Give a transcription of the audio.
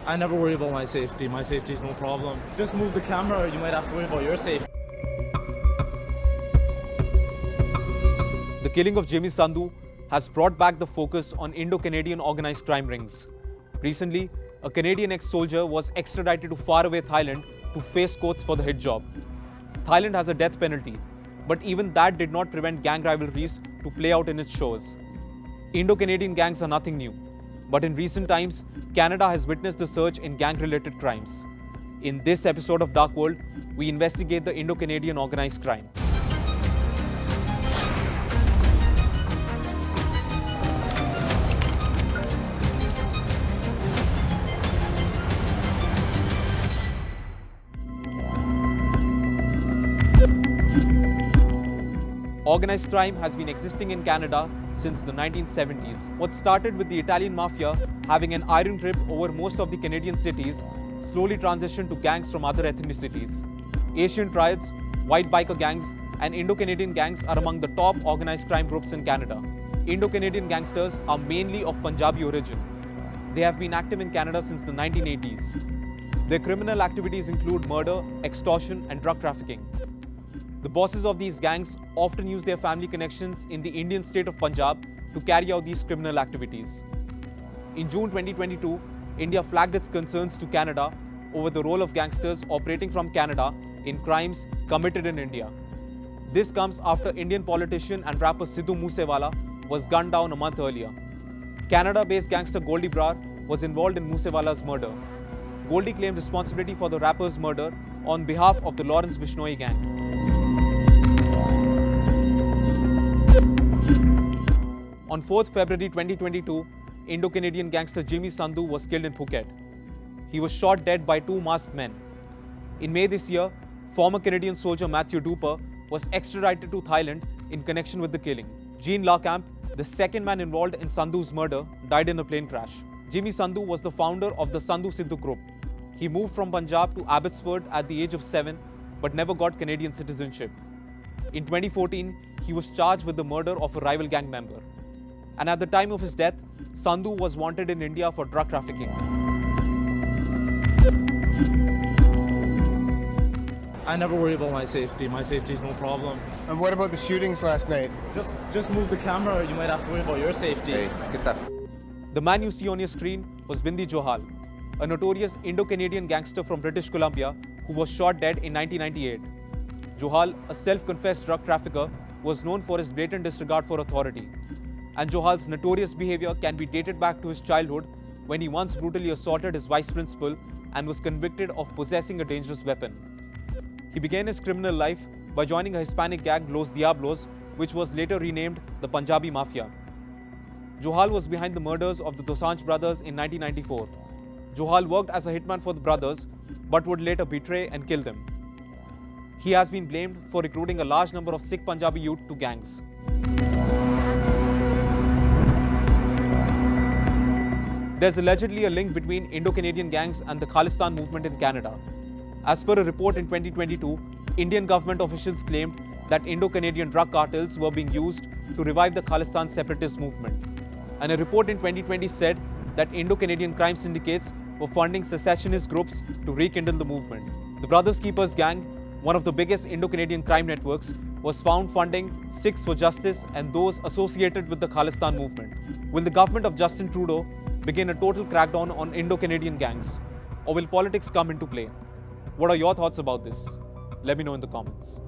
I never worry about my safety. My safety is no problem. Just move the camera, you might have to worry about your safety. The killing of Jimi Sandhu has brought back the focus on Indo-Canadian organised crime rings. Recently, a Canadian ex-soldier was extradited to faraway Thailand to face courts for the hit job. Thailand has a death penalty, but even that did not prevent gang rivalries to play out in its shores. Indo-Canadian gangs are nothing new, but in recent times, Canada has witnessed the surge in gang-related crimes. In this episode of Dark World, we investigate the Indo-Canadian organised crime. Organised crime has been existing in Canada since the 1970s. What started with the Italian mafia having an iron grip over most of the Canadian cities slowly transitioned to gangs from other ethnicities. Asian triads, white biker gangs, and Indo-Canadian gangs are among the top organised crime groups in Canada. Indo-Canadian gangsters are mainly of Punjabi origin. They have been active in Canada since the 1980s. Their criminal activities include murder, extortion, and drug trafficking. The bosses of these gangs often use their family connections in the Indian state of Punjab to carry out these criminal activities. In June 2022, India flagged its concerns to Canada over the role of gangsters operating from Canada in crimes committed in India. This comes after Indian politician and rapper Sidhu Moosewala was gunned down a month earlier. Canada-based gangster Goldie Brar was involved in Moosewala's murder. Goldie claimed responsibility for the rapper's murder on behalf of the Lawrence Bishnoi gang. On 4th February 2022, Indo-Canadian gangster Jimi Sandhu was killed in Phuket. He was shot dead by two masked men. In May this year, former Canadian soldier Matthew Duper was extradited to Thailand in connection with the killing. Jean Lacamp, the second man involved in Sandhu's murder, died in a plane crash. Jimi Sandhu was the founder of the Sandhu Sidhu group. He moved from Punjab to Abbotsford at the age of 7, but never got Canadian citizenship. In 2014, he was charged with the murder of a rival gang member. And at the time of his death, Sandhu was wanted in India for drug trafficking. I never worry about my safety. My safety is no problem. And what about the shootings last night? Just move the camera, you might have to worry about your safety. Hey, get that. The man you see on your screen was Johal, a notorious Indo-Canadian gangster from British Columbia who was shot dead in 1998. Johal, a self-confessed drug trafficker, was known for his blatant disregard for authority. And Johal's notorious behavior can be dated back to his childhood when he once brutally assaulted his vice principal and was convicted of possessing a dangerous weapon. He began his criminal life by joining a Hispanic gang, Los Diablos, which was later renamed the Punjabi Mafia. Johal was behind the murders of the Dosanjh brothers in 1994. Johal worked as a hitman for the brothers, but would later betray and kill them. He has been blamed for recruiting a large number of Sikh Punjabi youth to gangs. There's allegedly a link between Indo-Canadian gangs and the Khalistan movement in Canada. As per a report in 2022, Indian government officials claimed that Indo-Canadian drug cartels were being used to revive the Khalistan separatist movement. And a report in 2020 said that Indo-Canadian crime syndicates were funding secessionist groups to rekindle the movement. The Brothers Keepers gang, one of the biggest Indo-Canadian crime networks, was found funding Sikhs for Justice and those associated with the Khalistan movement. Will the government of Justin Trudeau begin a total crackdown on Indo-Canadian gangs? Or will politics come into play? What are your thoughts about this? Let me know in the comments.